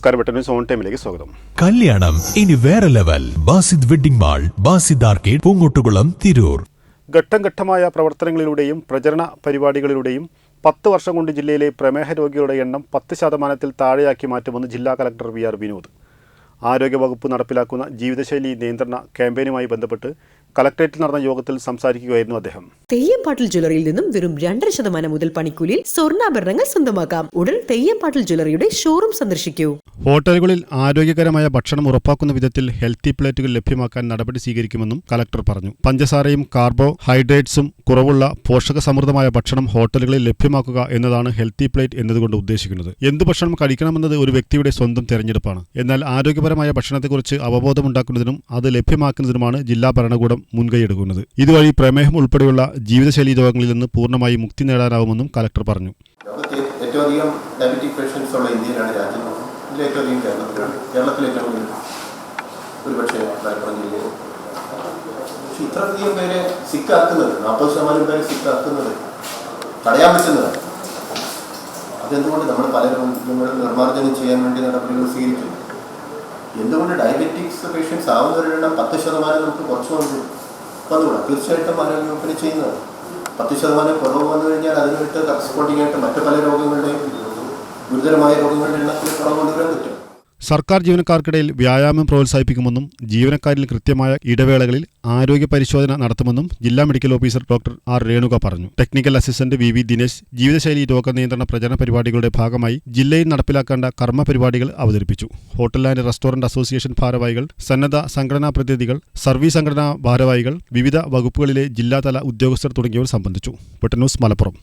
നമസ്കാരം, വെട്ടന്യൂസ് ഓൺ ടൈമിലേക്ക് സ്വാഗതം. കല്യാണം ഇനി വേറെ level. Basid wedding mall, Basid arcade, Poongottukulam, Tirur. ഘട്ടം ഘട്ടമായ പ്രവർത്തനങ്ങളിലൂടെയും പ്രചരണ പരിപാടികളിലൂടെയും 10 വർഷം കൊണ്ട് ജില്ലയിലെ പ്രമേഹ രോഗികളുടെ എണ്ണം 10% താഴെയാക്കി മാറ്റുമെന്ന് ജില്ലാ കളക്ടർ VR വിനോദ്. ആരോഗ്യവകുപ്പ് നടപ്പിലാക്കുന്ന ജീവിതശൈലി നിയന്ത്രണ ക്യാമ്പയിനുമായി ബന്ധപ്പെട്ട് കളക്ടറേറ്റിൽ നടന്ന യോഗത്തിൽ സംസാരിക്കുകയായിരുന്നു അദ്ദേഹം. തെയ്യംപാട്ടിൽ ജ്വല്ലറിയിൽ നിന്നും വെറും 2% മുതൽ പണിക്കൂലിയിൽ സ്വർണ്ണാഭരണങ്ങൾ സ്വന്തമാക്കാം. ഉടൻ തെയ്യംപാട്ടിൽ ജ്വല്ലറിയുടെ ഷോറൂം സന്ദർശിക്കൂ. ഹോട്ടലുകളിൽ ആരോഗ്യകരമായ ഭക്ഷണം ഉറപ്പാക്കുന്ന വിധത്തിൽ ഹെൽത്തി പ്ലേറ്റുകൾ ലഭ്യമാക്കാൻ നടപടി സ്വീകരിക്കുമെന്നും കളക്ടർ പറഞ്ഞു. പഞ്ചസാരയും കാർബോഹൈഡ്രേറ്റ്സും കുറവുള്ള പോഷകസമൃദ്ധമായ ഭക്ഷണം ഹോട്ടലുകളിൽ ലഭ്യമാക്കുക എന്നതാണ് ഹെൽത്തി പ്ലേറ്റ് എന്നതുകൊണ്ട് ഉദ്ദേശിക്കുന്നത്. എന്ത് ഭക്ഷണം കഴിക്കണമെന്നത് ഒരു വ്യക്തിയുടെ സ്വന്തം തെരഞ്ഞെടുപ്പാണ്. എന്നാൽ ആരോഗ്യപരമായ ഭക്ഷണത്തെക്കുറിച്ച് അവബോധമുണ്ടാക്കുന്നതിനും അത് ലഭ്യമാക്കുന്നതിനുമാണ് ജില്ലാ ഭരണകൂടം മുൻകൈയെടുക്കുന്നത്. ഇതുവഴി പ്രമേഹം ഉൾപ്പെടെയുള്ള ജീവിതശൈലീ രോഗങ്ങളിൽ നിന്ന് പൂർണ്ണമായി മുക്തി നേടാനാവുമെന്നും കളക്ടർ പറഞ്ഞു. ഏറ്റവും അധികം ഡയബറ്റിക് പേഷ്യൻസ് ഉള്ള ഇന്ത്യയിലാണ് രാജ്യം. ഏറ്റവും അധികം കേരളത്തിൽ ഏറ്റവും കൂടുതൽ ഒരുപക്ഷെ മലപ്പുറം ജില്ലയിൽ. പക്ഷെ ഇത്രയധികം പേരെ സിക്കാക്കുന്നത്, 40% പേരെ സിക്കാക്കുന്നത് തടയാൻ പറ്റുന്നതാണ്. അതെന്തുകൊണ്ട് നമ്മൾ പല രോഗങ്ങളും നിർമ്മാർജ്ജനം ചെയ്യാൻ വേണ്ടി നടപടികൾ സ്വീകരിക്കുന്നു. എന്തുകൊണ്ട് ഡയബറ്റിക്സ് പേഷ്യൻസ് ആവുന്നവരുടെ എണ്ണം 10% നമുക്ക് കുറച്ച് വന്നുകൂടാ? തീർച്ചയായിട്ടും ആരോഗ്യവകുപ്പിന് ചെയ്യുന്നത് 10% കുറവ് വന്നു കഴിഞ്ഞാൽ അതിനായിട്ട് കറസ്പോണ്ടിങ് ആയിട്ട് മറ്റു പല രോഗങ്ങളുടെയും ഗുരുതരമായ രോഗങ്ങളുടെ എണ്ണത്തിൽ കുറവ് കൊണ്ടുവരാൻ പറ്റും. സർക്കാർ ജീവനക്കാർക്കിടയിൽ വ്യായാമം പ്രോത്സാഹിപ്പിക്കുമെന്നും ജീവനക്കാരിൽ കൃത്യമായ ഇടവേളകളിൽ ആരോഗ്യ പരിശോധന നടത്തുമെന്നും ജില്ലാ medical officer doctor R. Renuka പറഞ്ഞു. ടെക്നിക്കൽ അസിസ്റ്റന്റ് VV ദിനേശ് ജീവിതശൈലി രോഗ നിയന്ത്രണ പ്രചരണ പരിപാടികളുടെ ഭാഗമായി ജില്ലയിൽ നടപ്പിലാക്കേണ്ട കർമ്മ പരിപാടികൾ അവതരിപ്പിച്ചു. ഹോട്ടൽ ആൻഡ് റെസ്റ്റോറന്റ് അസോസിയേഷൻ ഭാരവാഹികൾ, സന്നദ്ധ സംഘടനാ പ്രതിനിധികൾ, സർവീസ് സംഘടനാ ഭാരവാഹികൾ, വിവിധ വകുപ്പുകളിലെ ജില്ലാതല ഉദ്യോഗസ്ഥർ തുടങ്ങിയവർ സംബന്ധിച്ചു. വെട്ടന്യൂസ്, മലപ്പുറം.